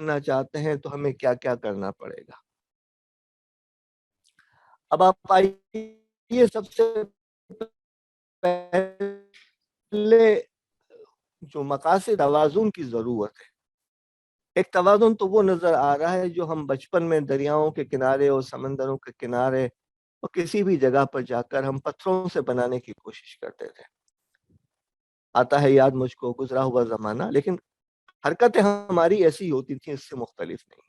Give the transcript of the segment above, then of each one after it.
करना चाहते हैं तो हमें क्या क्या करना पड़ेगा। अब आप आइए, सबसे पहले जो मकासद तवाज़ुन की जरूरत है, एक तवाज़ुन तो वो नजर आ रहा है जो हम बचपन में दरियाओं के किनारे और समंदरों के किनारे और किसी भी जगह पर जाकर हम पत्थरों से बनाने की कोशिश करते थे। आता है याद मुझको गुजरा हुआ जमाना, लेकिन हरकतें हमारी ऐसी होती थी, इससे मुख्तलिफ नहीं।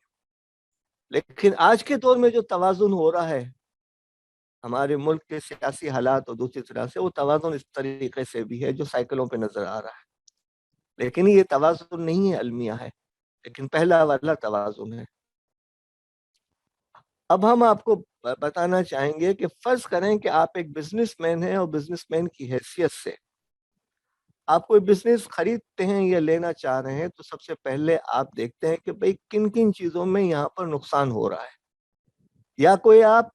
लेकिन आज के दौर में जो तवाज़ुन हो रहा है हमारे मुल्क के सियासी हालात और दूसरी तरह से, वो तवाज़ुन इस तरीके से भी है जो साइकिलों पे नजर आ रहा है। लेकिन ये तवाज़ुन नहीं है, अलमिया है, लेकिन पहला वाला तवाज़ुन है। अब हम आपको बताना चाहेंगे कि फर्ज करें कि आप एक बिजनेसमैन हैं और बिजनेसमैन की हैसियत से आप कोई बिजनेस खरीदते हैं या लेना चाह रहे हैं, तो सबसे पहले आप देखते हैं कि भाई किन किन चीजों में यहाँ पर नुकसान हो रहा है। या कोई आप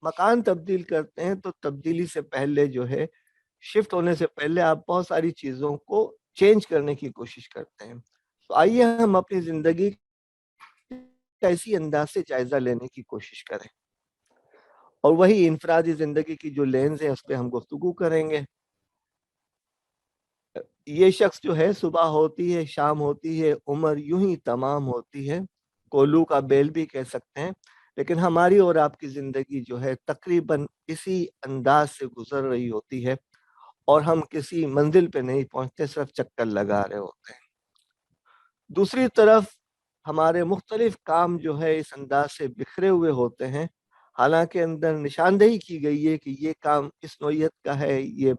मकान तब्दील करते हैं तो तब्दीली से पहले जो है, शिफ्ट होने से पहले आप बहुत सारी चीजों को चेंज करने की कोशिश करते हैं। तो आइए हम अपनी जिंदगी का इसी अंदाज से जायजा लेने की कोशिश करें, और वही इंफरादी जिंदगी की जो लेंस है उस पर हम गुफ्तगू करेंगे। ये शख्स जो है, सुबह होती है शाम होती है, उम्र यूं ही तमाम होती है, कोल्लू का बेल भी कह सकते हैं। लेकिन हमारी और आपकी जिंदगी जो है तकरीबन इसी अंदाज से गुजर रही होती है, और हम किसी मंजिल पे नहीं पहुंचते, सिर्फ चक्कर लगा रहे होते हैं। दूसरी तरफ हमारे मुख्तलिफ काम जो है इस अंदाज से बिखरे हुए होते हैं, हालांकि अंदर निशानदेही की गई है कि ये काम इस नौइयत का है, ये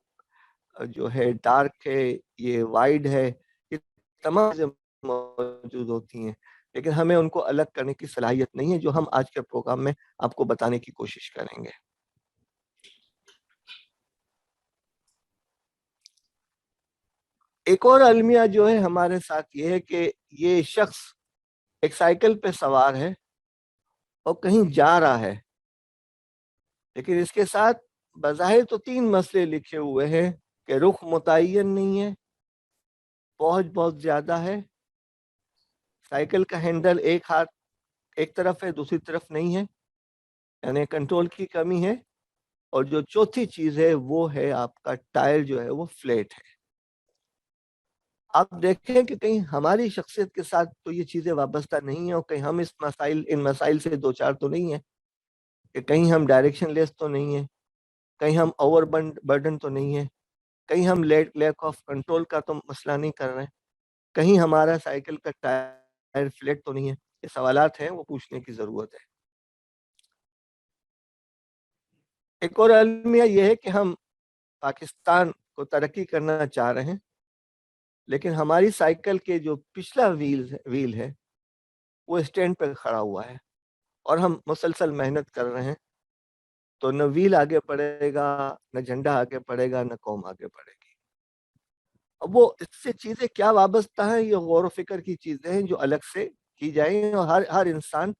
जो है डार्क है, ये वाइड है, ये तमाम चीजें मौजूद होती हैं। लेकिन हमें उनको अलग करने की सलाहियत नहीं है, जो हम आज के प्रोग्राम में आपको बताने की कोशिश करेंगे। एक और अलमिया जो है हमारे साथ ये है कि ये शख्स एक साइकिल पे सवार है और कहीं जा रहा है, लेकिन इसके साथ बज़ाहिर तो तीन मसले लिखे हुए हैं कि रुख मुतय्यन नहीं है, पहुंच बहुत ज्यादा है, साइकिल का हैंडल एक हाथ एक तरफ है दूसरी तरफ नहीं है, यानी कंट्रोल की कमी है, और जो चौथी चीज है वो है आपका टायर जो है वो फ्लैट है। आप देखें कि कहीं हमारी शख्सियत के साथ तो ये चीजें वाबस्ता नहीं है, और कहीं हम इन मसाइल से दो चार तो नहीं है, कि कहीं हम डायरेक्शन लेस तो नहीं है, कहीं हम ओवर बर्डन तो नहीं है, कहीं हम लैक ऑफ कंट्रोल का तो मसला नहीं कर रहे हैं, कहीं हमारा साइकिल का टायर फ्लैट तो नहीं है। ये सवालात हैं, वो पूछने की जरूरत है। एक और अलमिया यह है कि हम पाकिस्तान को तरक्की करना चाह रहे हैं, लेकिन हमारी साइकिल के जो पिछला व्हील है वो स्टैंड पर खड़ा हुआ है, और हम मुसलसल मेहनत कर रहे हैं, तो न व्हील आगे बढ़ेगा, न झंडा आगे बढ़ेगा, न कौम आगे बढ़ेगी। अब वो इससे चीजें क्या वाबस्ता है, ये गौर व फिक्र की चीजें हैं जो अलग से की जाए, और हर हर इंसान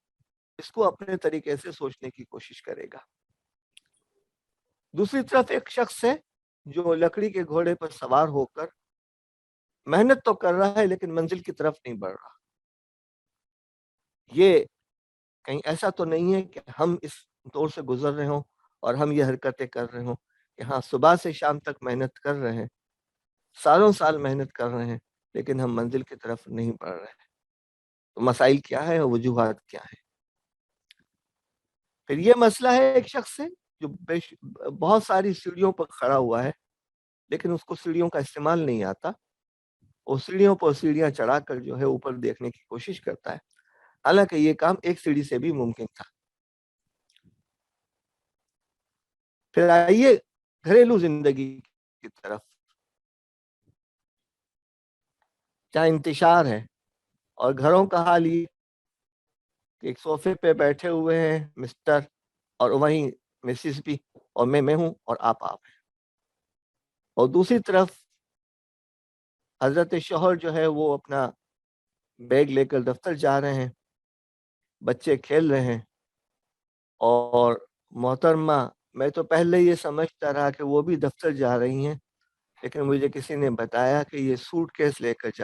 इसको अपने तरीके से सोचने की कोशिश करेगा। दूसरी तरफ एक शख्स है जो लकड़ी के घोड़े पर सवार होकर मेहनत तो कर रहा है, लेकिन मंजिल की तरफ नहीं बढ़ रहा। ये कहीं ऐसा तो नहीं है कि हम इस दौर से गुजर रहे हों और हम ये हरकतें कर रहे हों कि हाँ, सुबह से शाम तक मेहनत कर रहे हैं, सालों साल मेहनत कर रहे हैं, लेकिन हम मंजिल की तरफ नहीं बढ़ रहे हैं। तो मसाइल क्या है और वजूहात क्या है? फिर ये मसला है एक शख्स से जो बहुत सारी सीढ़ियों पर खड़ा हुआ है, लेकिन उसको सीढ़ियों का इस्तेमाल नहीं आता, वो सीढ़ियों पर सीढ़ियां चढ़ाकर जो है ऊपर देखने की कोशिश करता है, हालांकि ये काम एक सीढ़ी से भी मुमकिन था। फिर आइए घरेलू जिंदगी की तरफ, जहाँ इंतशार है, और घरों का हाल ये कि एक सोफे पे बैठे हुए हैं मिस्टर, और वहीं मिसिस भी, और मैं हूं और आप हैं। और दूसरी तरफ हजरत शौहर जो है वो अपना बैग लेकर दफ्तर जा रहे हैं, बच्चे खेल रहे हैं, और मोहतरमा, मैं तो पहले ये समझता रहा कि वो भी दफ्तर जा रही हैं, लेकिन मुझे किसी ने बताया कि ये सूटकेस लेकर जा